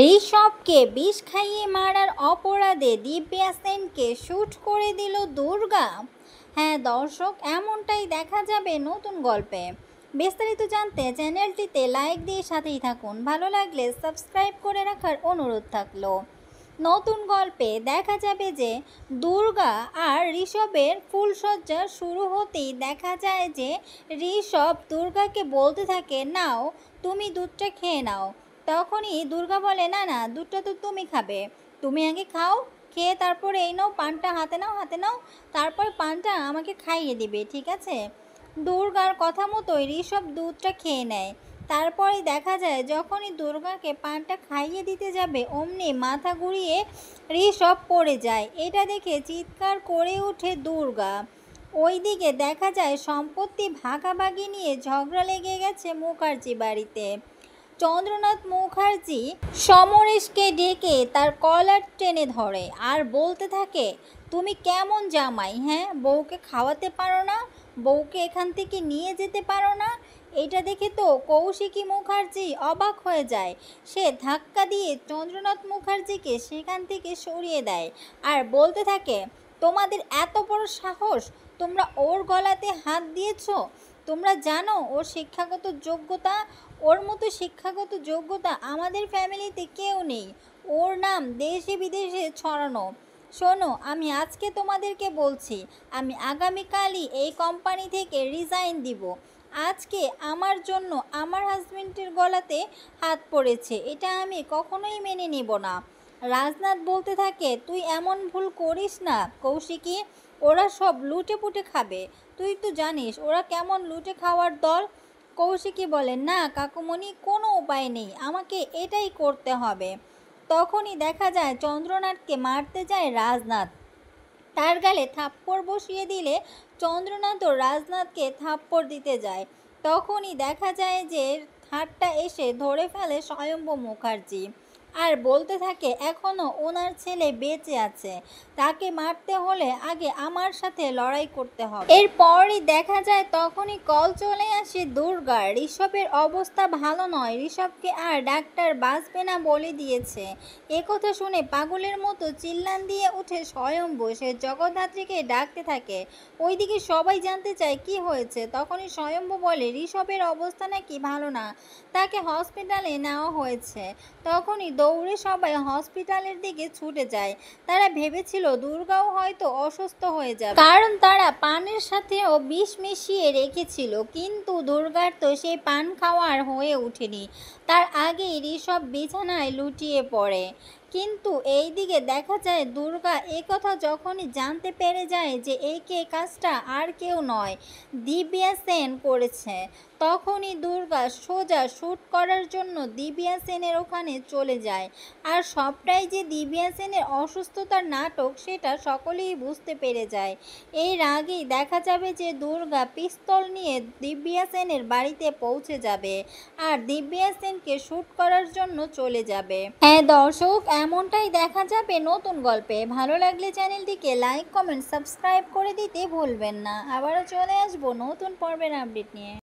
ঋষভকে বিষ খাইয়ে মারার অপরাধে দিব্যা সেনকে শ্যুট করে দিল দুর্গা। হ্যাঁ দর্শক, এমনটাই দেখা যাবে নতুন গল্পে। বিস্তারিত জানতে চ্যানেলটিতে লাইক দিয়ে সাথেই থাকুন। ভালো লাগলে সাবস্ক্রাইব করে রাখার অনুরোধ থাকলো। নতুন গল্পে দেখা যাবে যে দুর্গা আর ঋষভের ফুলসজ্জা শুরু হতেই দেখা যায় যে ঋষভ দুর্গাকে বলতে থাকে, নাও তুমি দুধটা খেয়ে নাও। তখনই দুর্গা বলে, না না, দুধটা তো তুমি খাবে, তুমি আগে খাও, খেয়ে তারপরে এই নাও পানটা, হাতে নাও, হাতে নাও, তারপর পানটা আমাকে খাইয়ে দিবে, ঠিক আছে? দুর্গার কথা মতোই ঋষভ দুধটা খেয়ে নেয়। তারপরে দেখা যায় যখনই দুর্গাকে পানটা খাইয়ে দিতে যাবে অমনি মাথা ঘুরিয়ে ঋষভ পড়ে যায়। এটা দেখে চিৎকার করে ওঠে দুর্গা। ওইদিকে দেখা যায় সম্পত্তি ভাগাভাগি নিয়ে ঝগড়া লেগে গেছে মুখার্জি বাড়িতে। চন্দ্রনাথ মুখার্জি সমরেশকে ডেকে তার কলার টেনে ধরে আর বলতে থাকে, তুমি কেমন জামাই, হ্যাঁ? বউকে খাওয়াতে পারো না, বউকে এখান থেকে নিয়ে যেতে পারো না। এটা দেখে তো কৌশিকী মুখার্জি অবাক হয়ে যায়। সে ধাক্কা দিয়ে চন্দ্রনাথ মুখার্জিকে সেখান থেকে সরিয়ে দেয় আর বলতে থাকে, তোমাদের এত বড় সাহস, তোমরা ওর গলাতে হাত দিয়েছো? তোমরা জানো ওর শিক্ষাগত যোগ্যতা? ওর মতো শিক্ষাগত যোগ্যতা আমাদের ফ্যামিলিতে কেউ নেই। ওর নাম দেশে বিদেশে ছড়ানো। শোনো, আমি আজকে তোমাদেরকে বলছি, আমি আগামীকালই এই কোম্পানি থেকে রিজাইন দিব। আজকে আমার জন্য আমার হাজবেন্ডের গলাতে হাত পড়েছে, এটা আমি কখনোই মেনে নেব না। রাজনাথ বলতে থাকে, তুই এমন ভুল করিস না কৌশিকী, ওরা সব লুটে পুটে খাবে। তুই তো জানিস ওরা কেমন লুটে খাওয়ার দল। কৌশিকী বলে, না কাকুমণি, কোনো উপায় নেই, আমাকে এটাই করতে হবে। তখনই দেখা যায় চন্দ্রনাথকে মারতে যায় রাজনাথ। তার গালে থাপ্পড় বসিয়ে দিলে চন্দ্রনাথও রাজনাথকে থাপ্পড় দিতে যায়। তখনই দেখা যায় যে হাতটা এসে ধরে ফেলে স্বয়ম্ভু মুখার্জি আর বলতে থাকে, এখনও ওনার ছেলে বেঁচে আছে, তাকে মারতে হলে আগে আমার সাথে লড়াই করতে হবে। এরপরই দেখা যায় তখনই কল চলে আসে দুর্গার। ঋষভের অবস্থা ভালো নয়, ঋষভকে আর ডাক্তার বাঁচবে না বলে দিয়েছে। কথা শুনে পাগলের মতো চিল্লান দিয়ে উঠে স্বয়ম্ভু। সে জগদ্ধাত্রীকে ডাকতে থাকে। ওইদিকে সবাই জানতে চায় কি হয়েছে। তখনই স্বয়ম্ভু বলে, ঋষভের অবস্থা নাকি ভালো না, তাকে হসপিটালে নেওয়া হয়েছে। তখনই দৌড়ে সবাই হসপিটালের দিকে ছুটে যায়। তারা ভেবেছিল দুর্গাও হয়তো অসুস্থ হয়ে যাবে, কারণ তারা পানের সাথেও বিষ মিশিয়ে রেখেছিল। কিন্তু দুর্গার তো সেই পান খাওয়ার হয়ে ওঠেনি। তার আগেই ঋষভ বিছানায় লুটিয়ে পড়ে। কিন্তু এই দিকে দেখা যায় দুর্গা কথা যখনই জানতে পেরে যায় যে কাজটা আর কেউ নয়, দিব্যা সেন করেছে, তখনই দুর্গা সোজা শ্যুট করার জন্য দিব্যা সেনের ওখানে চলে যায়। আর সবটাই যে দিব্যা সেনের অসুস্থতার নাটক সেটা সকলেই বুঝতে পেরে যায়। এর আগেই দেখা যাবে যে দুর্গা পিস্তল নিয়ে দিব্যা সেনের বাড়িতে পৌঁছে যাবে আর দিব্যা সেনকে শ্যুট করার জন্য চলে যাবে। হ্যাঁ দর্শক, এমনটাই দেখা যাবে নতুন গল্পে। ভালো লাগলে চ্যানেলটিকে লাইক, কমেন্ট, সাবস্ক্রাইব করে দিতে ভুলবেন না। আবারও চলে আসবো নতুন পর্বের আপডেট নিয়ে।